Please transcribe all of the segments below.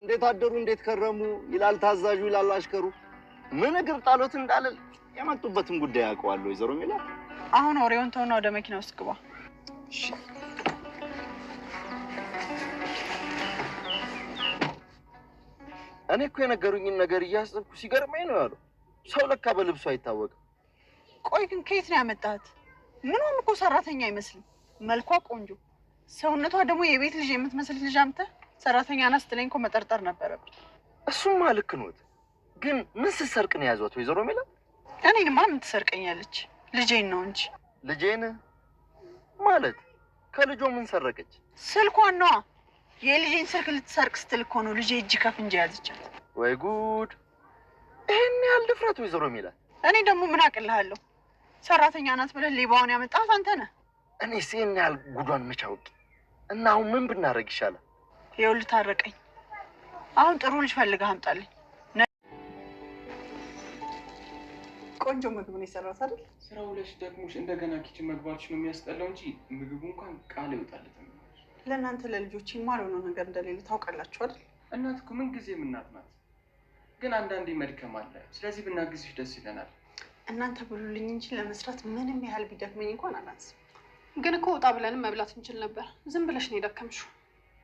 እንዴት አደሩ እንዴት ከረሙ ይላል ታዛዡ ይላል አሽከሩ። ምን እግር ጣሎት እንዳለል የመጡበትን ጉዳይ ያውቀዋል ወይዘሮ ሜላት። አሁን ወሬውን ተውና ወደ መኪና ውስጥ ግባ። እኔ እኮ የነገሩኝን ነገር እያሰብኩ ሲገርመኝ ነው ያለው። ሰው ለካ በልብሱ አይታወቅም። ቆይ ግን ከየት ነው ያመጣት? ምንም እኮ ሰራተኛ አይመስልም። መልኳ ቆንጆ፣ ሰውነቷ ደግሞ የቤት ልጅ የምትመስል ልጅ አምጥተህ ሰራተኛ ናት ስትለኝ እኮ መጠርጠር ነበረብኝ። እሱማ ልክ ነዎት። ግን ምን ስትሰርቅ ነው ያዟት ወይዘሮ ሜላት? እኔንማ ምን ትሰርቀኛለች? ልጄን ነው እንጂ። ልጄን ማለት ከልጆ ምን ሰረቀች? ስልኳን ነዋ። የልጄን ስልክ ልትሰርቅ ስትል እኮ ነው ልጄ እጅ ከፍንጅ ያዘቻት። ወይ ጉድ! ይሄን ያህል ድፍረት ወይዘሮ ሜላት? እኔ ደግሞ ምን አቅልሃለሁ? ሰራተኛ ናት ብለህ ሌባውን ያመጣት አንተ ነህ። እኔስ ይሄን ያህል ጉዷን መች አውቄ። እና አሁን ምን ብናደርግ ይሻላል? ይኸውልህ ታረቀኝ። አሁን ጥሩ ልጅ ፈልገህ አምጣልኝ። ቆንጆ ምግብ ነው የሰራሁት አይደል? ስራው ለሽ ደግሞሽ እንደገና ኪችን መግባትሽ ነው የሚያስጠላው እንጂ ምግቡ እንኳን ቃል ይወጣለት ነው። ለእናንተ ለልጆች የማልሆነው ነገር እንደሌለ ታውቃላችሁ አይደል? እናት እኮ ምን ጊዜም እናት ናት። ግን አንዳንዴ መድከም አለ። ስለዚህ ብናግዝሽ ደስ ይለናል። እናንተ ብሉልኝ እንጂ ለመስራት ምንም ያህል ቢደክመኝ እንኳን አላንስም። ግን እኮ ወጣ ብለንም መብላት እንችል ነበር። ዝም ብለሽ ነው የደከምሽው።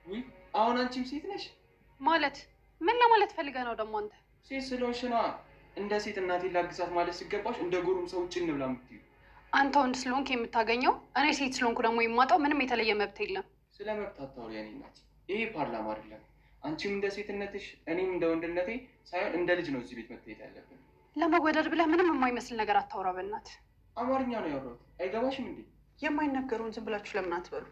ውይ አሁን አንቺም ሴት ነሽ ማለት ምን ለማለት ፈልገህ ነው ደግሞ አንተ? ሴት ስለሆንሽ ነዋ። እንደ ሴት እናቴን ላግዛት ማለት ሲገባሽ እንደ ጎረም ሰው ውጭ እንብላ የምትይው። አንተ ወንድ ስለሆንክ የምታገኘው፣ እኔ ሴት ስለሆንኩ ደግሞ የማጣው ምንም የተለየ መብት የለም። ስለ መብት አታውሪ የኔ እናት። ይሄ ፓርላማ አይደለም። አንቺም እንደ ሴትነትሽ እኔም እንደ ወንድነቴ ሳይሆን እንደ ልጅ ነው እዚህ ቤት መታየት ያለብን። ለመወደድ ብለህ ምንም የማይመስል ነገር አታውራ በእናትህ። አማርኛ ነው ያወራሁት። አይገባሽም እንዴ? የማይነገሩን ዝም ብላችሁ ለምን አትበሉ?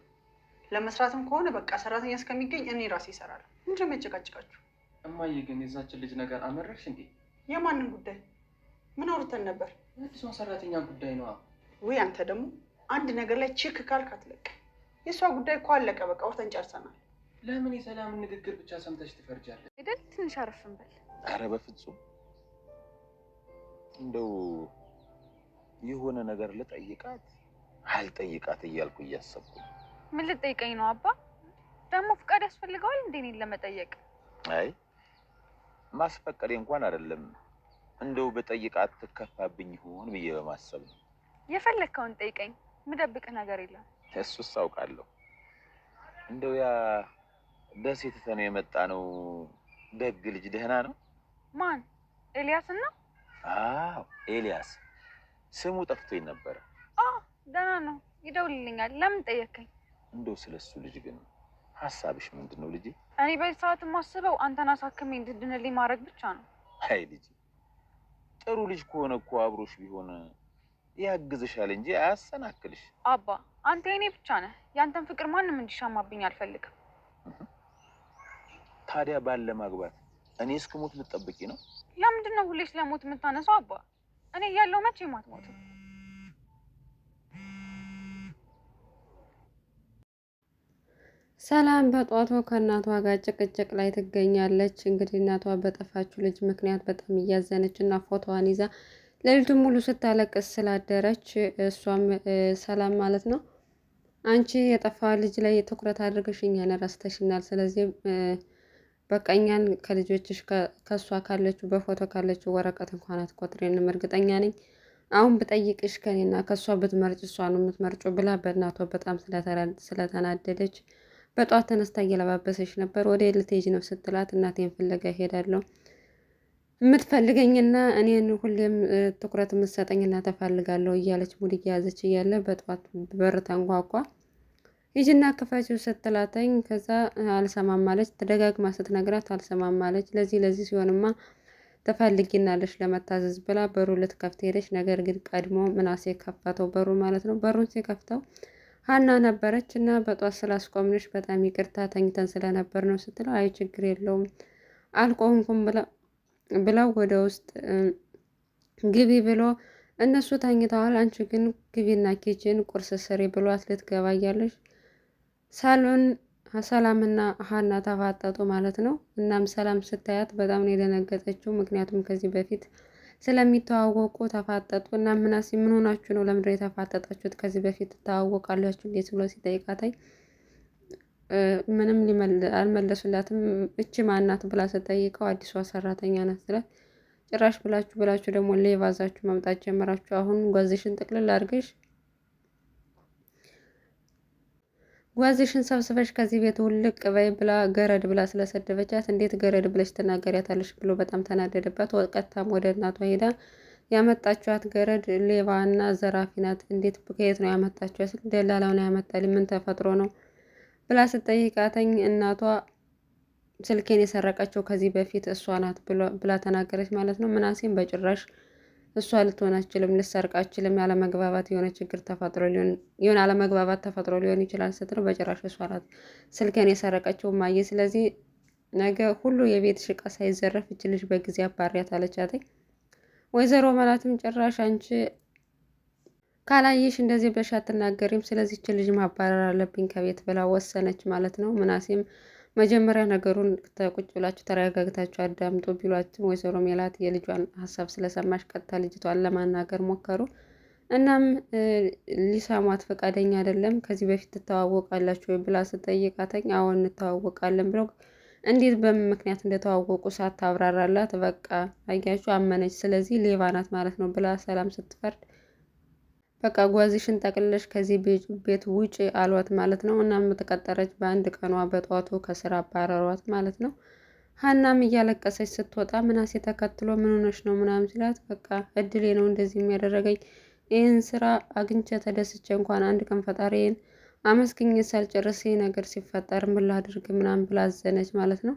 ለመስራትም ከሆነ በቃ ሰራተኛ እስከሚገኝ እኔ ራሴ እሰራለሁ። ምንድን ነው የሚያጨቃጭቃችሁ? እማዬ ግን የዛችን ልጅ ነገር አመረርሽ እንዴ? የማንን ጉዳይ? ምን አውርተን ነበር? አዲሷን ሰራተኛ ጉዳይ ነዋ። ወይ አንተ ደግሞ አንድ ነገር ላይ ችክ ካልክ አትለቅ። የእሷ ጉዳይ እኮ አለቀ። በቃ አውርተን ጨርሰናል። ለምን የሰላምን ንግግር ብቻ ሰምተሽ ትፈርጃለሽ? አይደል? ትንሽ አረፍ እንበል። ኧረ በፍጹም እንደው የሆነ ነገር ልጠይቃት አልጠይቃት እያልኩ እያሰብኩ። ምን ልጠይቀኝ ነው አባ? ደግሞ ፍቃድ ያስፈልገዋል እንዴ እኔን ለመጠየቅ? አይ ማስፈቀዴ እንኳን አይደለም፣ እንደው በጠይቃት ትከፋብኝ ይሆን ብዬ በማሰብ ነው። የፈለግከውን ጠይቀኝ፣ ምደብቅህ ነገር የለም። እሱስ አውቃለሁ። እንደው ያ ደሴ ትተነው የመጣ ነው ደግ ልጅ ደህና ነው? ማን? ኤልያስ ነው? አዎ ኤልያስ። ስሙ ጠፍቶኝ ነበረ። ደህና ነው፣ ይደውልልኛል። ለምን ጠየከኝ? እንደው ስለሱ ልጅ ግን ሀሳብሽ ምንድን ነው ልጄ? እኔ በዚህ ሰዓት የማስበው አንተን አሳክሜ እንድድንልኝ ማድረግ ብቻ ነው። አይ ልጅ ጥሩ ልጅ ከሆነ እኮ አብሮሽ ቢሆን ያግዝሻል እንጂ አያሰናክልሽ። አባ አንተ የኔ ብቻ ነህ። ያንተን ፍቅር ማንም እንዲሻማብኝ አልፈልግም። ታዲያ ባል ለማግባት እኔ እስክሞት ልትጠብቂ ነው? ለምንድን ነው ሁሌ ስለሞት የምታነሳው አባ? እኔ እያለሁ መቼም አትሞትም። ሰላም በጧቷ ከእናቷ ጋር ጭቅጭቅ ላይ ትገኛለች። እንግዲህ እናቷ በጠፋችው ልጅ ምክንያት በጣም እያዘነች እና ፎቶዋን ይዛ ሌሊቱን ሙሉ ስታለቅስ ስላደረች እሷም ሰላም ማለት ነው አንቺ የጠፋ ልጅ ላይ ትኩረት አድርገሽ እኛን ረስተሽናል። ስለዚህ በቃ እኛን ከልጆችሽ ከእሷ ካለችው በፎቶ ካለችው ወረቀት እንኳን አትቆጥሬንም። እርግጠኛ ነኝ አሁን ብጠይቅሽ ከኔና ከእሷ ብትመርጭ እሷ ነው የምትመርጩ ብላ በእናቷ በጣም ስለተናደደች በጧት ተነስታ እየለባበሰች ነበር። ወደ ልትሄጂ ነው ስትላት እናቴን ፍለጋ እሄዳለሁ የምትፈልገኝና እኔን ሁሌም ትኩረት የምትሰጠኝና ተፈልጋለሁ እያለች ሙድ እየያዘች እያለ በጧት በር ተንኳኳ። ሂጂና ክፈችው ስትላተኝ ከዛ አልሰማም አለች። ተደጋግማ ስትነግራት አልሰማም አለች። ለዚህ ሲሆንማ ተፈልጊናለሽ ለመታዘዝ ብላ በሩ ልትከፍት ሄደች። ነገር ግን ቀድሞ ምናሴ ከፈተው በሩ ማለት ነው። በሩን ሲከፍተው ሀና ነበረች እና በጧት ስላስቆምንሽ በጣም ይቅርታ ተኝተን ስለነበር ነው ስትለው አይ ችግር የለውም አልቆምኩም ብለው ወደ ውስጥ ግቢ ብሎ እነሱ ተኝተዋል። አንቺ ግን ግቢና ኪችን ቁርስ ስሪ ብሏት ልትገባ እያለች ሳሎን ሰላምና ሀና ተፋጠጡ ማለት ነው። እናም ሰላም ስታያት በጣም ነው የደነገጠችው። ምክንያቱም ከዚህ በፊት ስለሚተዋወቁ ተፋጠጡ እና ምናሴ ምን ሆናችሁ ነው ለምንድነው የተፋጠጣችሁት? ከዚህ በፊት ትተዋወቃላችሁ እንዴት ብሎ ሲጠይቃታይ ምንም አልመለሱላትም። እቺ ማናት ብላ ስጠይቀው አዲሷ ሰራተኛ ናት ስላት ጭራሽ ብላችሁ ደግሞ ሌባ ይዛችሁ መምጣት ጀመራችሁ። አሁን ጓዝሽን ጥቅልል አድርገሽ ጓዝሽን ሰብስበሽ ከዚህ ቤት ውልቅ በይ ብላ ገረድ ብላ ስለሰደበቻት እንዴት ገረድ ብለሽ ትናገሪያታለሽ ብሎ በጣም ተናደደባት። ቀጥታም ወደ እናቷ ሄዳ ያመጣችኋት ገረድ ሌባ እና ዘራፊ ናት፣ እንዴት ከየት ነው ያመጣችኋት? ደላላው ነው ያመጣልኝ፣ ምን ተፈጥሮ ነው ብላ ስጠይቃተኝ እናቷ ስልኬን የሰረቀችው ከዚህ በፊት እሷ ናት ብላ ተናገረች ማለት ነው። ምናሴም በጭራሽ እሷ ልትሆን አትችልም፣ ልትሰርቅ አትችልም፣ ያለመግባባት የሆነ ችግር ተፈጥሮ ሊሆን ይችላል ስትለው በጭራሽ እሷ ናት ስልኬን የሰረቀችው ማየ፣ ስለዚህ ነገ ሁሉ የቤት ዕቃ ሳይዘረፍ እች ልጅ በጊዜ አባሪያት አለቻትኝ። ወይዘሮ መላትም ጭራሽ አንቺ ካላየሽ እንደዚህ ብለሽ አትናገሪም፣ ስለዚህ እች ልጅ ማባረር አለብኝ ከቤት ብላ ወሰነች ማለት ነው። ምናሴም መጀመሪያ ነገሩን ቁጭ ብላችሁ ተረጋግታችሁ አዳምጡ ቢሏትም ወይዘሮ ሜላት የልጇን ሀሳብ ስለሰማሽ ቀጥታ ልጅቷን ለማናገር ሞከሩ። እናም ሊሰሟት ፈቃደኛ አይደለም። ከዚህ በፊት ትተዋወቃላችሁ ወይ ብላ ስጠይቃተኝ አዎ እንተዋወቃለን ብለው እንዴት በምን ምክንያት እንደተዋወቁ ሳታብራራላት በቃ አያችሁ አመነች። ስለዚህ ሌባ ናት ማለት ነው ብላ ሰላም ስትፈርድ በቃ ጓዝሽን ጠቅልለሽ ከዚህ ቤት ውጭ አሏት ማለት ነው። እናም ተቀጠረች። በአንድ ቀኗ በጠዋቱ ከስራ አባረሯት ማለት ነው። ሀናም እያለቀሰች ስትወጣ ምናሴ ተከትሎ ምን ሆነሽ ነው ምናምን ሲላት በቃ እድሌ ነው እንደዚህ የሚያደረገኝ፣ ይህን ስራ አግኝቼ ተደስቼ እንኳን አንድ ቀን ፈጣሪዬን አመስግኜ ሳልጨርስ ነገር ሲፈጠር ምን ላድርግ ምናምን ብላ አዘነች ማለት ነው።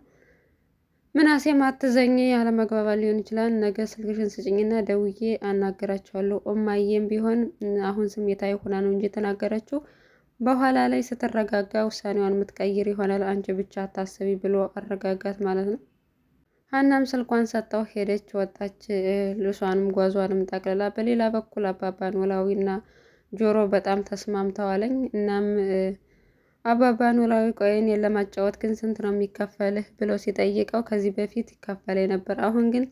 ምናሴም አትዘኝ፣ ያለመግባባት ሊሆን ይችላል፣ ነገ ስልክሽን ስጭኝና ደውዬ አናገራቸዋለሁ። እማዬም ቢሆን አሁን ስሜታዊ ሆና ነው እንጂ የተናገረችው በኋላ ላይ ስትረጋጋ ውሳኔዋን የምትቀይር ይሆናል፣ አንቺ ብቻ አታስቢ ብሎ አረጋጋት ማለት ነው። ሀናም ስልኳን ሰጠው ሄደች፣ ወጣች። ልብሷንም ጓዟንም ጠቅልላ። በሌላ በኩል አባባ ኖላዊና ጆሮ በጣም ተስማምተዋለኝ። እናም አባባ ኖላዊ ቆይን ለማጫወት ግን ስንት ነው የሚከፈልህ ብሎ ሲጠይቀው ከዚህ በፊት ይከፈለኝ ነበር፣ አሁን ግን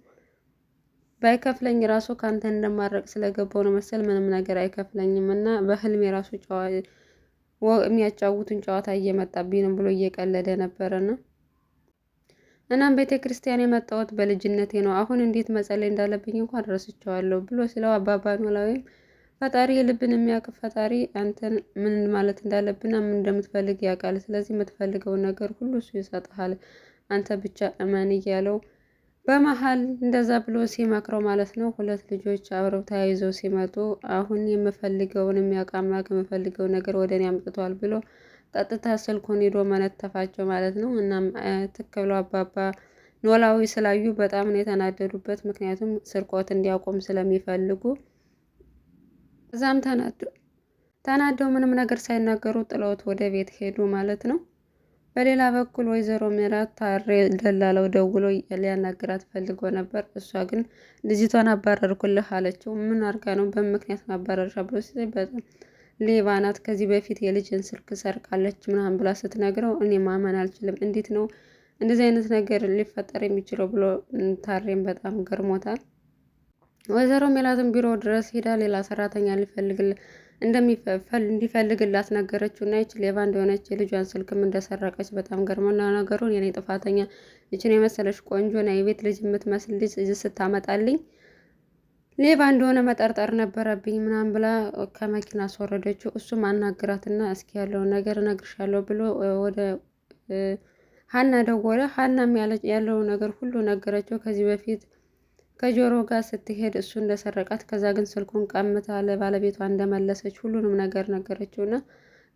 ባይከፍለኝ ራሱ ከአንተ እንደማረቅ ስለገባው ነው መሰል ምንም ነገር አይከፍለኝም እና በህልም የራሱ የሚያጫውቱን ጨዋታ እየመጣብኝ ነው ብሎ እየቀለደ ነበረና እናም ቤተ ክርስቲያን የመጣሁት በልጅነቴ ነው፣ አሁን እንዴት መጸለይ እንዳለብኝ እንኳን ረስቼዋለሁ ብሎ ስለው አባባ ኖላዊም ፈጣሪ የልብን የሚያውቅ ፈጣሪ አንተን ምን ማለት እንዳለብና ምን እንደምትፈልግ ያውቃል። ስለዚህ የምትፈልገውን ነገር ሁሉ እሱ ይሰጥሃል፣ አንተ ብቻ እመን እያለው በመሀል እንደዛ ብሎ ሲመክረው ማለት ነው። ሁለት ልጆች አብረው ተያይዘው ሲመጡ አሁን የምፈልገውን የሚያውቅ አምላክ የምፈልገውን ነገር ወደ እኔ አምጥቷል ብሎ ቀጥታ ስልኩን ሄዶ መነተፋቸው ማለት ነው። እናም ትክ ብለው አባባ ኖላዊ ስላዩ በጣም ነው የተናደዱበት፣ ምክንያቱም ስርቆት እንዲያቆም ስለሚፈልጉ እዛም ተናደው ምንም ነገር ሳይናገሩ ጥለውት ወደ ቤት ሄዱ ማለት ነው። በሌላ በኩል ወይዘሮ ሜላት ታሬ ደላለው ደውሎ ሊያናግራት ፈልጎ ነበር። እሷ ግን ልጅቷን አባረርኩልህ አለችው። ምን አርጋ ነው በምክንያት ማባረርሻ ብሎ በጣም ሌባ ናት፣ ከዚህ በፊት የልጅን ስልክ ሰርቃለች ምናምን ብላ ስትነግረው እኔ ማመን አልችልም፣ እንዴት ነው እንደዚህ አይነት ነገር ሊፈጠር የሚችለው ብሎ ታሬም በጣም ገርሞታል። ወይዘሮ ሜላትን ቢሮ ድረስ ሄዳ ሌላ ሰራተኛ እንዲፈልግላት ነገረችው እና ይች ሌባ እንደሆነች የልጇን ስልክም እንደሰረቀች በጣም ገርሞና ነገሩን የኔ ጥፋተኛ ይችን የመሰለች ቆንጆና የቤት ልጅ የምትመስል ልጅ ስታመጣልኝ ሌባ እንደሆነ መጠርጠር ነበረብኝ ምናምን ብላ ከመኪና አስወረደችው። እሱም አናግራትና እስኪ ያለውን ነገር እነግርሻለሁ ብሎ ወደ ሀና ደወለ። ሀናም ያለው ነገር ሁሉ ነገረችው። ከዚህ በፊት ከጆሮ ጋር ስትሄድ እሱ እንደሰረቃት ከዛ ግን ስልኩን ቀምታ ለባለቤቷ እንደመለሰች ሁሉንም ነገር ነገረችው እና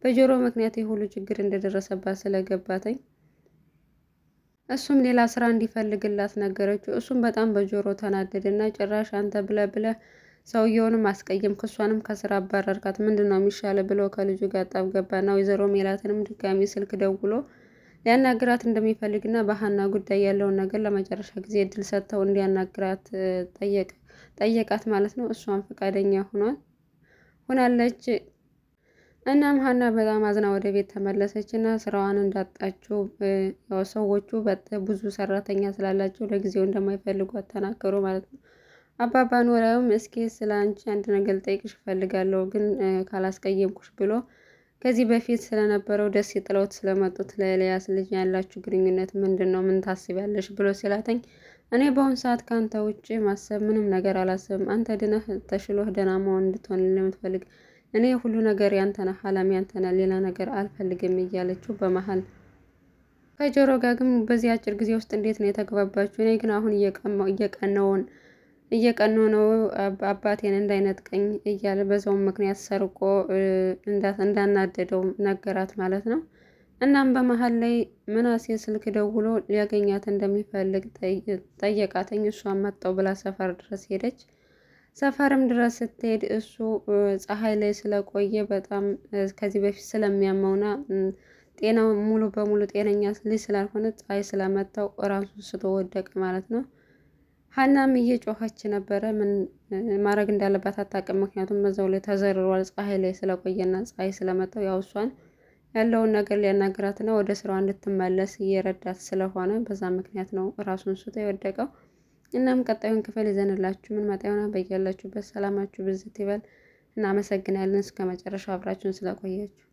በጆሮ ምክንያት የሁሉ ችግር እንደደረሰባት ስለገባተኝ እሱም ሌላ ስራ እንዲፈልግላት ነገረችው። እሱም በጣም በጆሮ ተናደደና ጭራሽ አንተ ብለ ሰውየውንም አስቀየም ክሷንም ከስራ አባረርካት ምንድን ነው የሚሻለ ብሎ ከልጁ ጋር ጠብ ገባና ወይዘሮ ሜላትንም ድጋሚ ስልክ ደውሎ ሊያናግራት እንደሚፈልግና በሀና ጉዳይ ያለውን ነገር ለመጨረሻ ጊዜ እድል ሰጥተው እንዲያናግራት ጠየቃት ማለት ነው። እሷም ፈቃደኛ ሆናለች። እናም ሀና በጣም አዝና ወደ ቤት ተመለሰች እና ስራዋን እንዳጣችው ሰዎቹ ብዙ ሰራተኛ ስላላቸው ለጊዜው እንደማይፈልጓት ተናገሩ ማለት ነው። አባባ ኖላዊም እስኪ ስለ አንቺ አንድ ነገር ልጠይቅሽ እፈልጋለሁ ግን ካላስቀየምኩሽ ብሎ ከዚህ በፊት ስለነበረው ደስ ጥለውት ስለመጡት ለኤልያስ ልጅ ያላችሁ ግንኙነት ምንድን ነው? ምን ታስቢያለሽ? ብሎ ሲላተኝ እኔ በአሁኑ ሰዓት ከአንተ ውጭ ማሰብ ምንም ነገር አላስብም። አንተ ድነህ ተሽሎህ ደህና መሆን እንድትሆን ለምትፈልግ እኔ ሁሉ ነገር ያንተ ነህ፣ አላሚ ያንተ ነህ፣ ሌላ ነገር አልፈልግም እያለችው በመሀል ከጆሮ ጋር ግን በዚህ አጭር ጊዜ ውስጥ እንዴት ነው የተግባባችሁ? እኔ ግን አሁን እየቀኑ ነው አባቴን እንዳይነጥቀኝ እያለ በዛውም ምክንያት ሰርቆ እንዳናደደው ነገራት ማለት ነው። እናም በመሀል ላይ ምናሴ ስልክ ደውሎ ሊያገኛት እንደሚፈልግ ጠየቃተኝ። እሷን መጣው ብላ ሰፈር ድረስ ሄደች። ሰፈርም ድረስ ስትሄድ እሱ ፀሐይ ላይ ስለቆየ በጣም ከዚህ በፊት ስለሚያመውና ጤናው ሙሉ በሙሉ ጤነኛ ልጅ ስላልሆነ ፀሐይ ስለመታው ራሱ ስቶ ወደቀ ማለት ነው። ሀናም እየጮኸች ነበረ። ምን ማድረግ እንዳለባት አታውቅም። ምክንያቱም በዛው ላይ ተዘርሯል ፀሐይ ላይ ስለቆየና ፀሐይ ስለመታው ያው እሷን ያለውን ነገር ሊያናግራትና ወደ ስራዋ እንድትመለስ እየረዳት ስለሆነ በዛ ምክንያት ነው ራሱን ስቶ የወደቀው። እናም ቀጣዩን ክፍል ይዘንላችሁ ምን መጣ ይሆናል። በያላችሁበት ሰላማችሁ ብዝት ይበል። እናመሰግናለን እስከ መጨረሻው አብራችሁን ስለቆያችሁ።